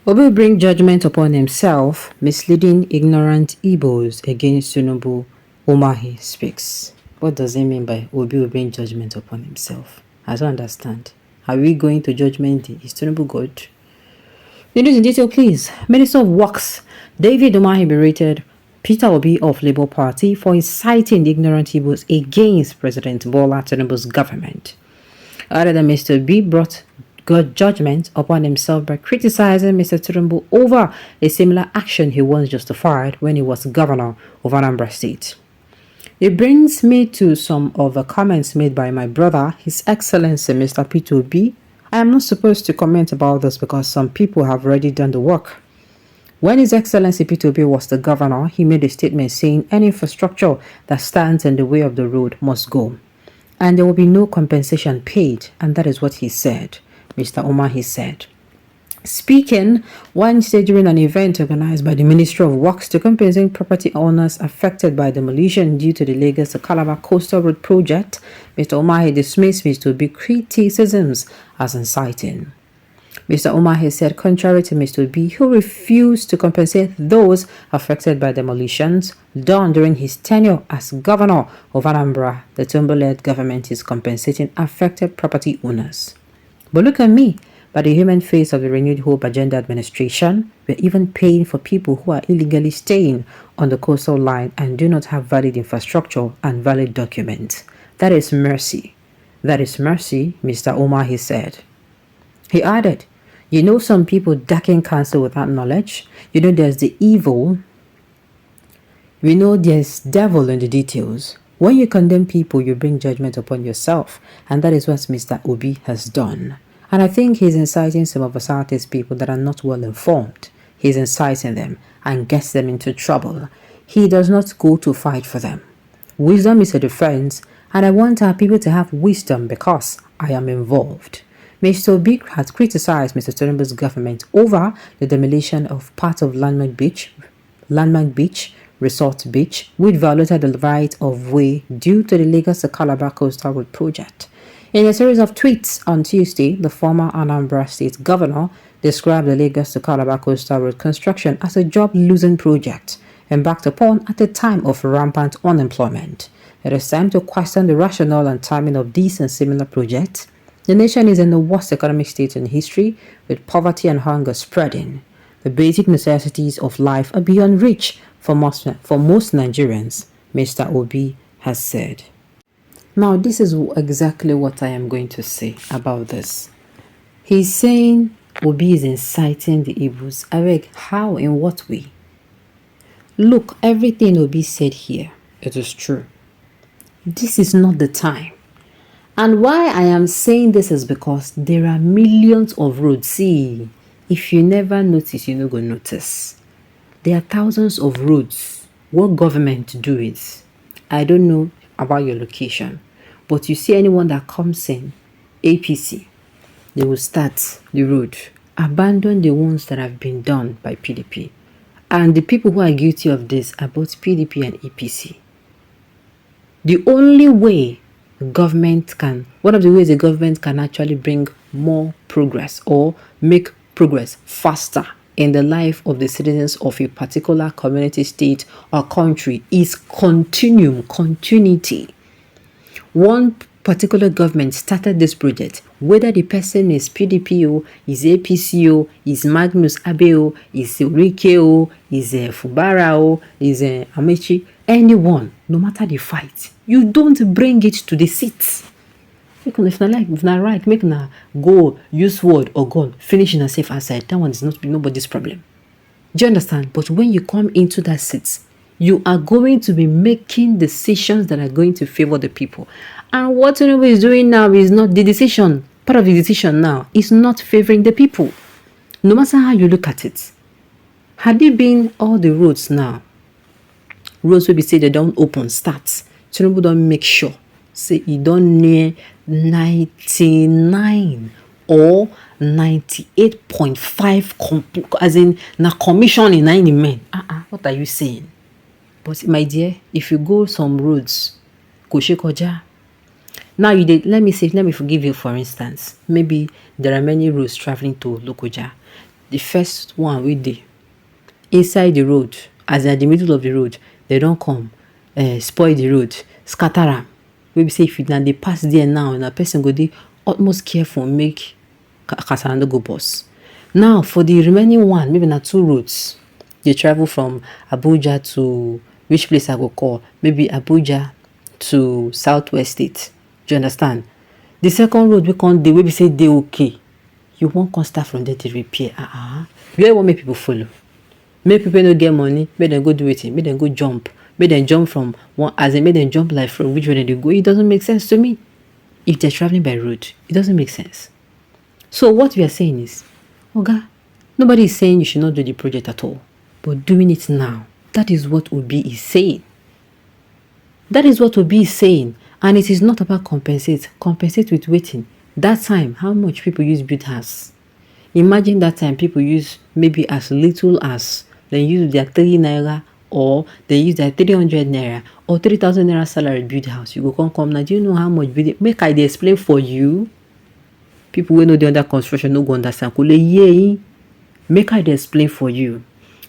Obi will bring judgment upon himself, misleading ignorant Igbos against Tinubu. Umahi speaks. What does he mean by Obi will bring judgment upon himself? I don't understand. Are we going to judgment day? Is Tinubu God? The news in detail, please. Minister of Works David Umahi berated Peter Obi of Labour Party for inciting the ignorant Igbos against President Bola Tinubu's government. Other than Mr. B brought God judgment upon himself by criticizing Mr. Tinubu over a similar action he once justified when he was governor of Anambra State. It brings me to some of the comments made by my brother, His Excellency Mr. Peter Obi. I am not supposed to comment about this because some people have already done the work. When His Excellency Peter Obi was the governor, he made a statement saying any infrastructure that stands in the way of the road must go, and there will be no compensation paid, and that is what he said. Mr. Umahi said. Speaking Wednesday during an event organized by the Ministry of Works to compensate property owners affected by demolition due to the Lagos to Calabar Coastal Road project, Mr. Umahi dismissed Mr. Obi's criticisms as inciting. Mr. Umahi said, contrary to Mr. Obi, who refused to compensate those affected by demolitions done during his tenure as governor of Anambra, the Tinubu-led government is compensating affected property owners. But look at me, by the human face of the renewed Hope Agenda administration, we're even paying for people who are illegally staying on the coastal line and do not have valid infrastructure and valid documents. That is mercy. That is mercy, Mr. Umahi said. He added, you know some people ducking counsel without knowledge. You know there's the evil. We know there's devil in the details. When you condemn people, you bring judgment upon yourself. And that is what Mr. Obi has done. And I think he's inciting some of the Southeast people that are not well informed. He's inciting them and gets them into trouble. He does not go to fight for them. Wisdom is a defense, and I want our people to have wisdom because I am involved. Mr. Obi has criticized Mr. Tinubu's government over the demolition of part of Landmark Beach, Resort Beach, which violated the right of way due to the Lagos to Calabar Coastal Road project. In a series of tweets on Tuesday, the former Anambra State governor described the Lagos to Calabar Coastal Road construction as a job-losing project embarked upon at a time of rampant unemployment. It is time to question the rationale and timing of these and similar projects. The nation is in the worst economic state in history, with poverty and hunger spreading. The basic necessities of life are beyond reach for most Nigerians, Mr. Obi has said. Now, this is exactly what I am going to say about this. He's saying Obi is inciting the Igbos. I beg, how, in what way? Look, everything Obi said here, it is true. This is not the time. And why I am saying this is because there are millions of roads. See, if you never notice, you're not going to notice. There are thousands of roads. What government do is, I don't know about your location, but you see anyone that comes in, APC, they will start the road, abandon the ones that have been done by PDP. And the people who are guilty of this are both PDP and APC. The only way one of the ways the government can actually bring more progress or make progress faster in the life of the citizens of a particular community, state, or country is continuity. One particular government started this project, whether the person is PDP, is APC, is Magnus Abe, is Rike, is Fubara, is Amechi, anyone, no matter the fight, you don't bring it to the seats. If not right, make na go use word or gun, finish in a safe aside. That one is not nobody's problem. Do you understand? But when you come into that seat, you are going to be making decisions that are going to favor the people. And what Tinubu is doing now is not the decision. Part of the decision now is not favoring the people. No matter how you look at it. Had it been all the roads now, roads will be say they don't open, start. Tinubu don't make sure. Say he don't near 99 or 98.5 as in na commission in 90 men. What are you saying? But my dear, if you go some roads, Koshekoja. Now you did, let me forgive you for instance. Maybe there are many roads traveling to Lokoja. the first one we dey inside the road, as in the middle of the road, they don't come spoil the road, scatter am. Wey be say if you na dey pass there now, na person go dey utmost careful make kasala no go burst. Now for the remaining one, maybe na 2 roads, they travel from Abuja to which place I go call, maybe Abuja to Southwest State. Do you understand? The second road we come dey wey be say dey okay, you wan come start from there to repair. Where you want make people follow? Make people no get money, make them go do wetin, make them go jump, make them jump from one, as in make them jump like from which way they go. It doesn't make sense to me. If they're traveling by road, it doesn't make sense. So what we are saying is, Oga, nobody is saying you should not do the project at all, but doing it now, that is what Obi is saying. That is what Obi is saying. And it is not about compensate. Compensate with waiting. That time, how much people use build house? Imagine that time people use maybe as little as they use their 3 naira, or they use their 300 naira or 3,000 naira salary build house. You go come now. Do you know how much build? Make I explain for you. People who know the under construction no go understand. Make I explain for you.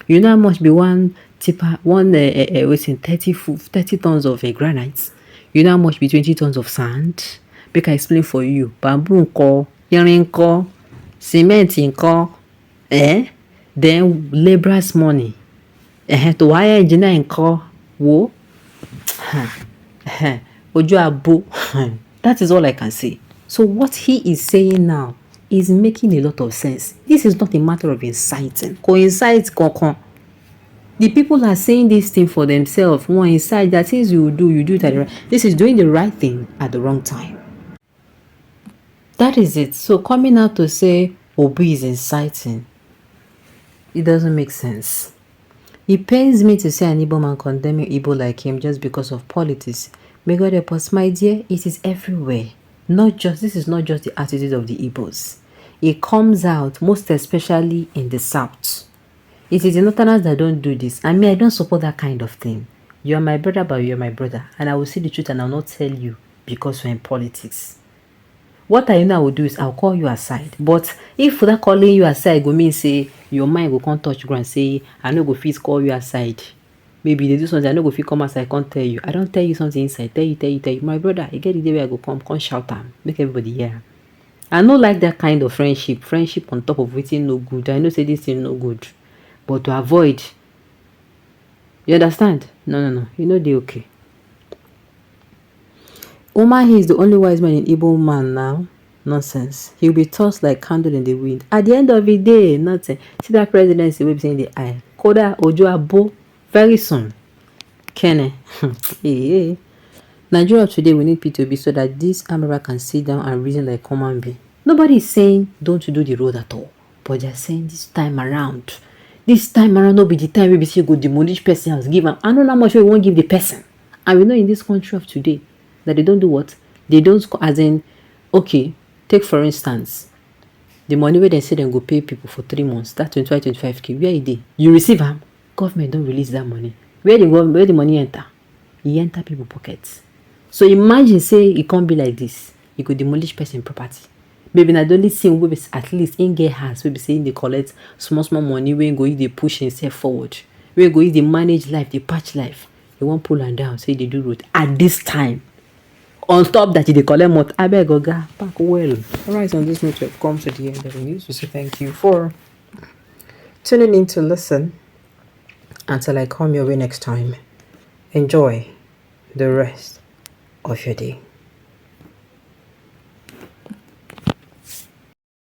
You know how much be one tipper, one 30 tons of granite. You know how much be 20 tons of sand. Make I explain for you. Bamboo nko, irin nko, cement nko, then laborers money. To wire engineer nko, wo. Ojo abo. That is all I can say. So what he is saying now is making a lot of sense. This is not a matter of inciting. Coincide kokon. The people are saying this thing for themselves. One inside that things you do it at the right. This is doing the right thing at the wrong time. That is it. So coming out to say Obi is inciting, it doesn't make sense. It pains me to see an Igbo man condemning Igbo like him just because of politics. May God help us, my dear. It is everywhere. This is not just the attitude of the Igbos. It comes out most especially in the South. It is the Northerners that don't do this. I mean, I don't support that kind of thing. You are my brother, but you are my brother. And I will see the truth and I will not tell you because we're in politics. What I know I will do is I'll call you aside. But if that calling you aside go mean say your mind will come touch ground, say I no go fit call you aside. Maybe they do something, I no go fit come aside, I can't tell you. I don't tell you something inside. Tell you. My brother, I get the day where I go come shout them. Make everybody hear. I no like that kind of friendship. Friendship on top of waiting no good. I know say this thing no good. But to avoid, you understand? No. You know they okay. Umahi is the only wise man in Igbo man now. Nonsense. He'll be tossed like candle in the wind. At the end of the day, nothing. See that presidency will be saying the eye. Koda Ojo Abo very soon. Kene. Hey. Nigeria today we need P2B so that this Amara can sit down and reason like common being. Nobody is saying don't do the road at all. But they're saying this time around. This time around no be the time we say go demolish person house. Give them. I don't know how much we won't give the person. And we know in this country of today that they don't do what? They don't, as in, okay, take for instance, the money where they say they go pay people for 3 months, that 25k, where it dey? You receive them, government don't release that money. Where the money enter? It enter people pockets. So imagine say it can't be like this. You could demolish person property. Maybe not the only thing we at least in get house, we be saying they collect small money, we go they push themselves forward. We go they manage life, they patch life. They won't pull and down, say they do road at this time. On top that they collect more, I beg Oga, back well. Alright, on this note, we have come to the end of the news. We say thank you for tuning in to listen. Until I come your way next time, enjoy the rest of your day.